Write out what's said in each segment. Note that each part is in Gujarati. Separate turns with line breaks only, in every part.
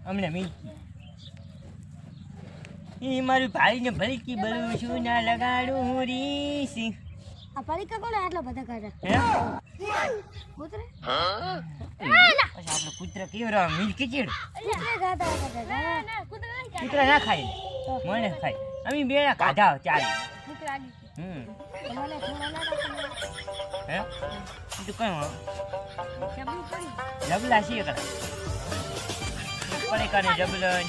અમને મીઠી એ મારું ભાઈને ભલકી બળું છું ના લગાડું હું રીસી
આ પરીકા કોને આટલા બધા કાઢે કૂતરે
પછી આપણો કૂતરો કેવો રહ્યો મીઠ ખીચડ કૂતરા ના ખાય મને ખાય અમે બેડા કાઢા ચાલે હે તું કઈ જબલા છીએ કરા પડે કાને જબલન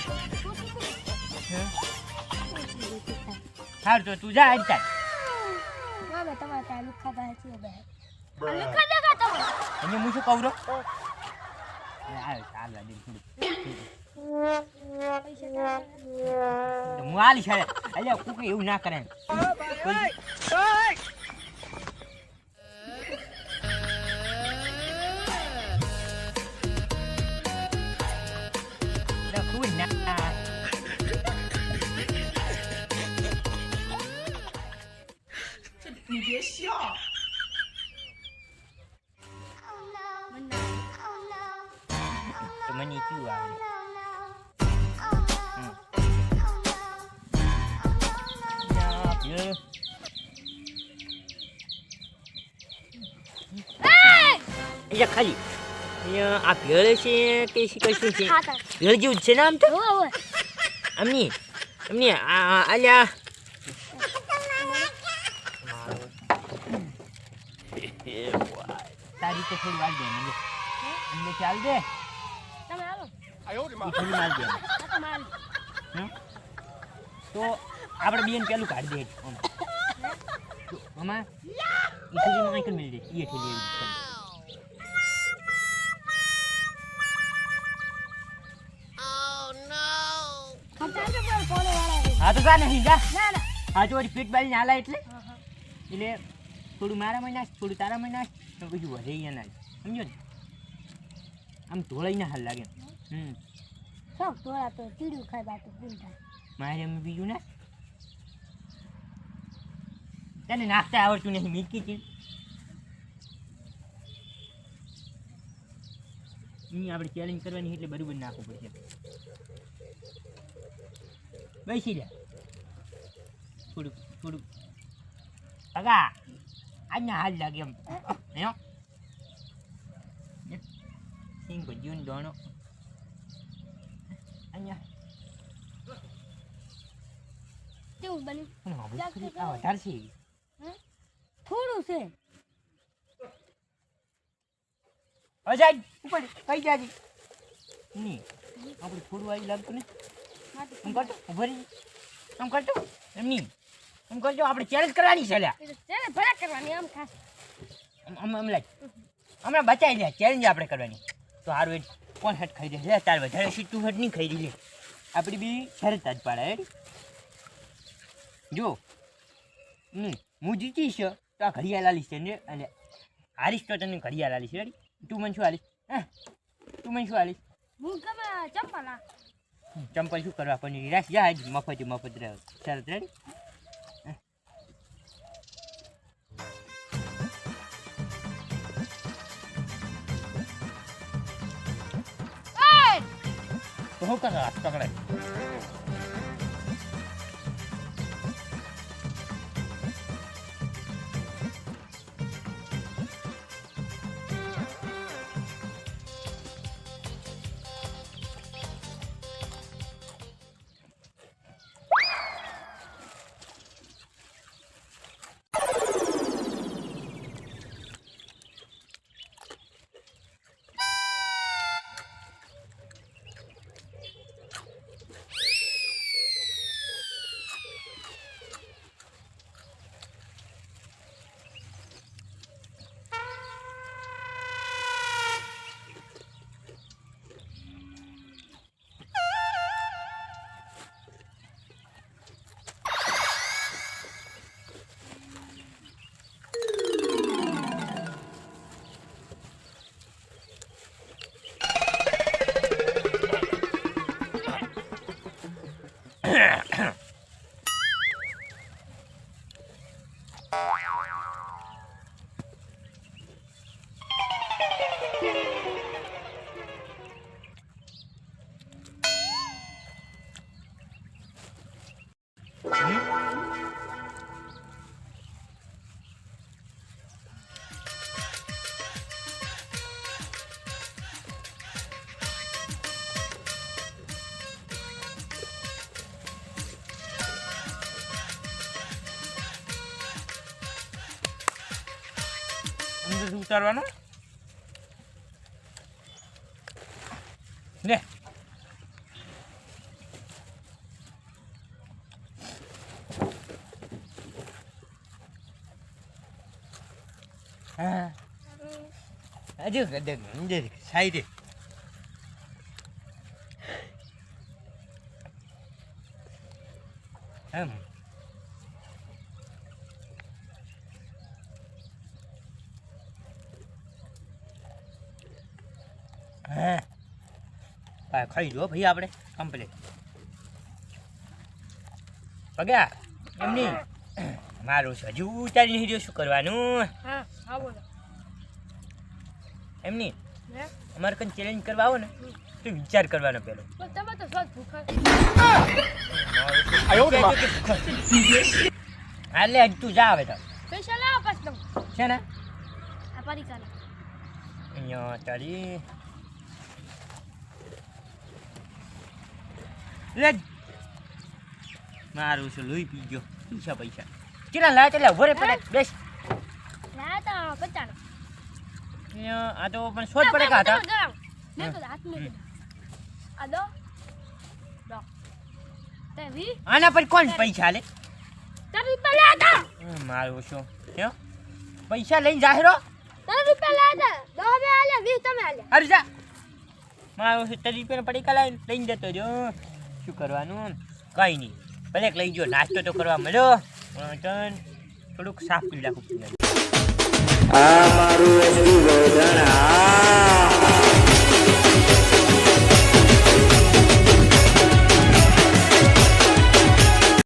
હાર તો તું જા આજ તાર એને હું શું કહું રો હું આલી છે અલ્યા કુક એવું ના કરે
你别笑。
તો મને શું આવડે ખાલી આ ભેળ છે કે કશું છે ભેળ જેવું છે ને આમ તો એમની એમની આલ્યા તારી તો થોડી વાર દે અમને ચાલ દે થોડી માલ દે તો આપણે બેન પેલું કાઢી દે આમાં એ થોડી માં કઈ મળી જાય એ થોડી હા તો જા નહીં જા હા તો પેટ બાળી નાલા એટલે થોડું મારામાં નાખ થોડું તારામાં નાખ તો પછી વધે અહીંયા નાખ સમજો ને આમ ધોળાઈ ના હાલ લાગે
શોખ ધોળા તો ચીડું ખાય બાટું ભૂલ થાય
મારે એમ બીજું ના તને નાખતા આવડતું નથી મીઠી ચીજ આપણે ચેલેન્જ કરવાની એટલે બરાબર નાખવું પડશે બેસી જા થોડુંક થોડુંક અગા આજના હાલ લાગે એમ સિંગ ભજીયો ને દોણો અહીંયા
કેવું બન્યું
વધારે છે
થોડું છે
અજાય ઉપર કઈ જાજી નહીં આપણે થોડું આવી લાગતું ને એમ કરતો ઉભો રહી એમ કરતો એમ નહીં એમ કરજો આપણે ચેલેન્જ કરવાની છે લ્યા
ભલા કરવાની આમ ખાસ
આમ લાગ હમણાં બચાવી લે ચેલેન્જ આપણે કરવાની તો સારું એટ કોણ હટ ખાઈ દે લે તાર વધારે સીટ તું હટ નહીં ખાઈ દે લે આપણી બી શરત જ પાડે હેડ જો હું જીતીશ તો આ ઘડિયાળ આલીશ છે ને અને હારીશ તો તને ઘડિયાળ આલીશ રેડી તું મને શું આલીશ હા તું મને શું આલીશ
હું ગમે ચંપલ
ચંપલ શું કરવા પણ નિરાશ જા આજ મફત રહે શરત રેડી તો હું કરે હાથ પકડે નથી ઉતારવાનો ને હા હજુ અંદર સાઈડે એમ હા ખાઈ લો ભાઈ આપણે કમ્પ્લીટ પગ્યા એમની મારું છે હજુ ઉતારી નહીં રહ્યો શું કરવાનું
હા હા બોલો
એમની
હે
અમારે કંઈ ચેલેન્જ કરવા આવો ને તો વિચાર કરવાનો પેલો
તો તમે તો સ્વાદ ભૂખા
હાલે હજી તું જા આવે તો
પૈસા લાવો પાછ તમે
છે ને
આ પરિકાના
અહીંયા તારી લે મારું છે લોહી પી ગયો પૈસા પૈસા કેટલા લાયા કેટલા ઉભો રે પડે બેસ
ના તો 50
અહીંયા આ તો પણ શોધ પડે કા હતા
મેં તો હાથ મેં આ દો દો તે વી
આના પર કોણ પૈસા લે
તાર રૂપિયા લાતા
મારું શું હે પૈસા લઈને જાહેરો
તાર રૂપિયા લાતા દો મે આલે 20 તમે આલે
અરે જા મારું છે તરી પર પડી કલાઈ લઈને જતો જો શું કરવાનું કઈ નહીં ભલે લઈ જો નાસ્તો તો કરવા મળ્યો થોડુંક સાફ કરી નાખું
આ મારું એસટી ગોધણા